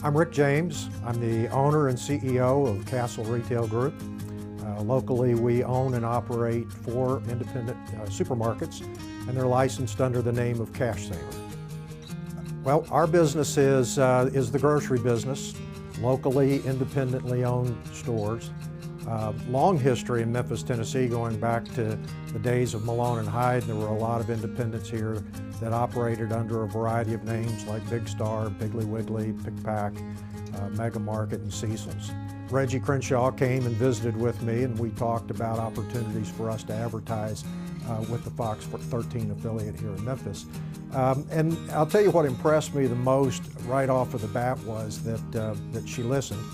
I'm Rick James. I'm the owner and CEO of Castle Retail Group. Locally, we own and operate 4 independent supermarkets, and they're licensed under the name of Cash Saver. Well, our business is the grocery business, locally, independently owned stores. Long history in Memphis, Tennessee, going back to the days of Malone and Hyde. There were a lot of independents here that operated under a variety of names like Big Star, Piggly Wiggly, Pick Pack, Mega Market, and Cecil's. Reggie Crenshaw came and visited with me, and we talked about opportunities for us to advertise with the Fox 13 affiliate here in Memphis. And I'll tell you what impressed me the most right off of the bat was that she listened.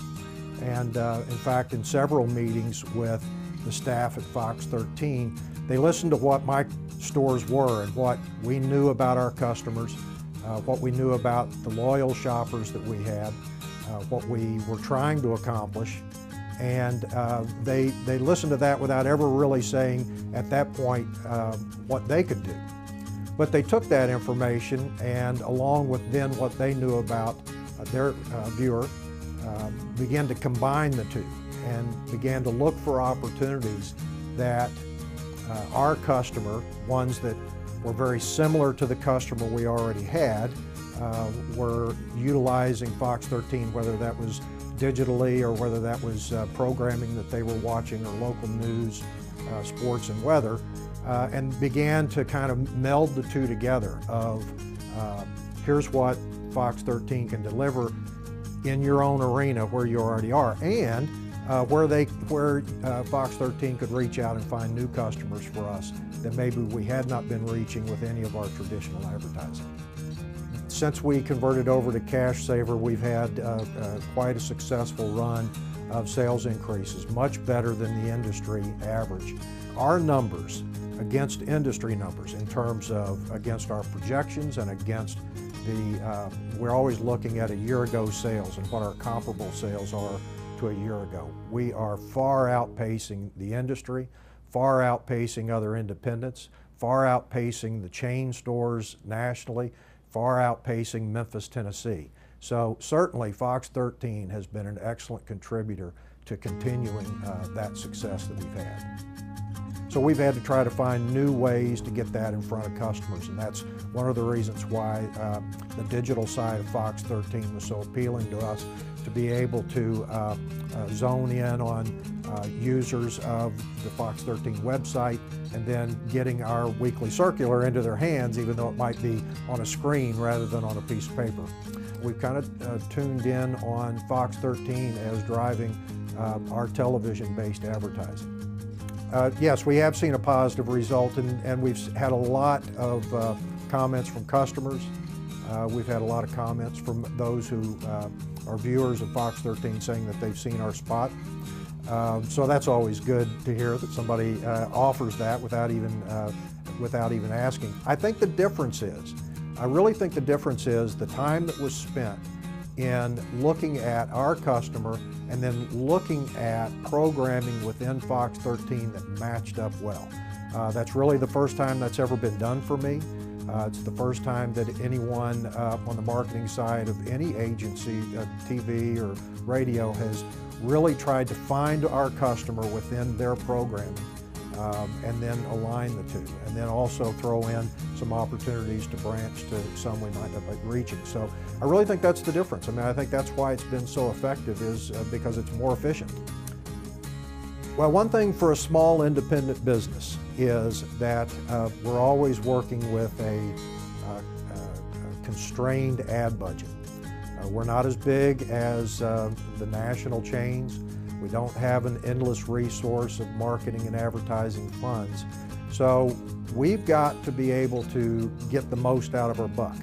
And in fact, in several meetings with the staff at Fox 13, they listened to what my stores were and what we knew about our customers, what we knew about the loyal shoppers that we had, what we were trying to accomplish. And they listened to that without ever really saying at that point what they could do. But they took that information and along with then what they knew about their viewer, began to combine the two and began to look for opportunities that our customer, ones that were very similar to the customer we already had, were utilizing Fox 13, whether that was digitally or whether that was programming that they were watching or local news, sports and weather, and began to kind of meld the two together of here's what Fox 13 can deliver in your own arena where you already are, and where Fox 13 could reach out and find new customers for us that maybe we had not been reaching with any of our traditional advertising. Since we converted over to Cash Saver, we've had quite a successful run of sales increases, much better than the industry average. Our numbers against industry numbers in terms of against our projections and against we're always looking at a year ago sales and what our comparable sales are to a year ago. We are far outpacing the industry, far outpacing other independents, far outpacing the chain stores nationally, far outpacing Memphis, Tennessee. So certainly Fox 13 has been an excellent contributor to continuing that success that we've had. So we've had to try to find new ways to get that in front of customers, and that's one of the reasons why the digital side of Fox 13 was so appealing to us, to be able to zone in on users of the Fox 13 website and then getting our weekly circular into their hands, even though it might be on a screen rather than on a piece of paper. We've kind of tuned in on Fox 13 as driving our television-based advertising. Yes, we have seen a positive result, and we've had a lot of comments from customers. We've had a lot of comments from those who are viewers of Fox 13 saying that they've seen our spot. So that's always good to hear that somebody offers that without even asking. I think the difference is, I really think the difference is the time that was spent in looking at our customer and then looking at programming within Fox 13 that matched up well. That's really the first time that's ever been done for me. It's the first time that anyone on the marketing side of any agency, TV or radio, has really tried to find our customer within their programming and then align the two, and then also throw in some opportunities to branch to some we might not be reaching. So I really think that's the difference. I mean, I think that's why it's been so effective, is because it's more efficient. Well, one thing for a small independent business is that we're always working with a constrained ad budget. We're not as big as the national chains. We don't have an endless resource of marketing and advertising funds. So we've got to be able to get the most out of our buck.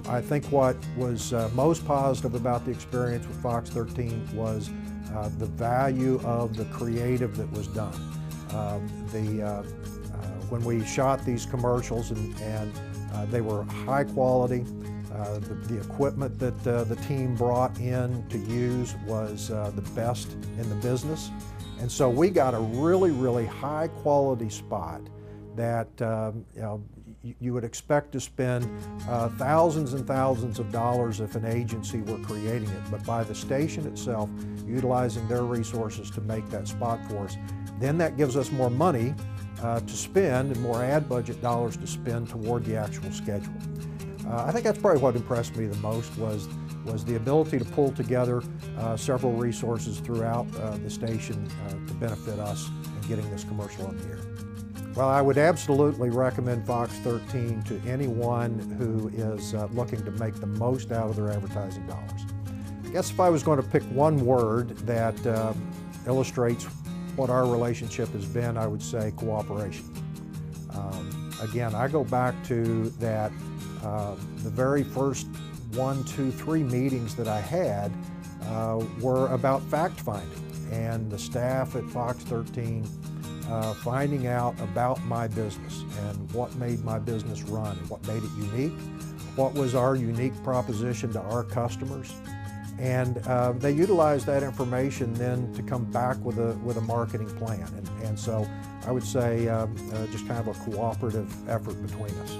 I think what was most positive about the experience with Fox 13 was the value of the creative that was done. When we shot these commercials and they were high quality, the equipment that the team brought in to use was the best in the business. And so we got a really, really high quality spot that you would expect to spend thousands and thousands of dollars if an agency were creating it, but by the station itself utilizing their resources to make that spot for us, then that gives us more money to spend and more ad budget dollars to spend toward the actual schedule. I think that's probably what impressed me the most was the ability to pull together several resources throughout the station to benefit us in getting this commercial on the air. Well, I would absolutely recommend Fox 13 to anyone who is looking to make the most out of their advertising dollars. I guess if I was going to pick one word that illustrates what our relationship has been, I would say cooperation. Again, I go back to that the very first 1, 2, 3 meetings that I had were about fact-finding, and the staff at Fox 13 finding out about my business and what made my business run and what made it unique, what was our unique proposition to our customers. And they utilized that information then to come back with a marketing plan. And so I would say just kind of a cooperative effort between us.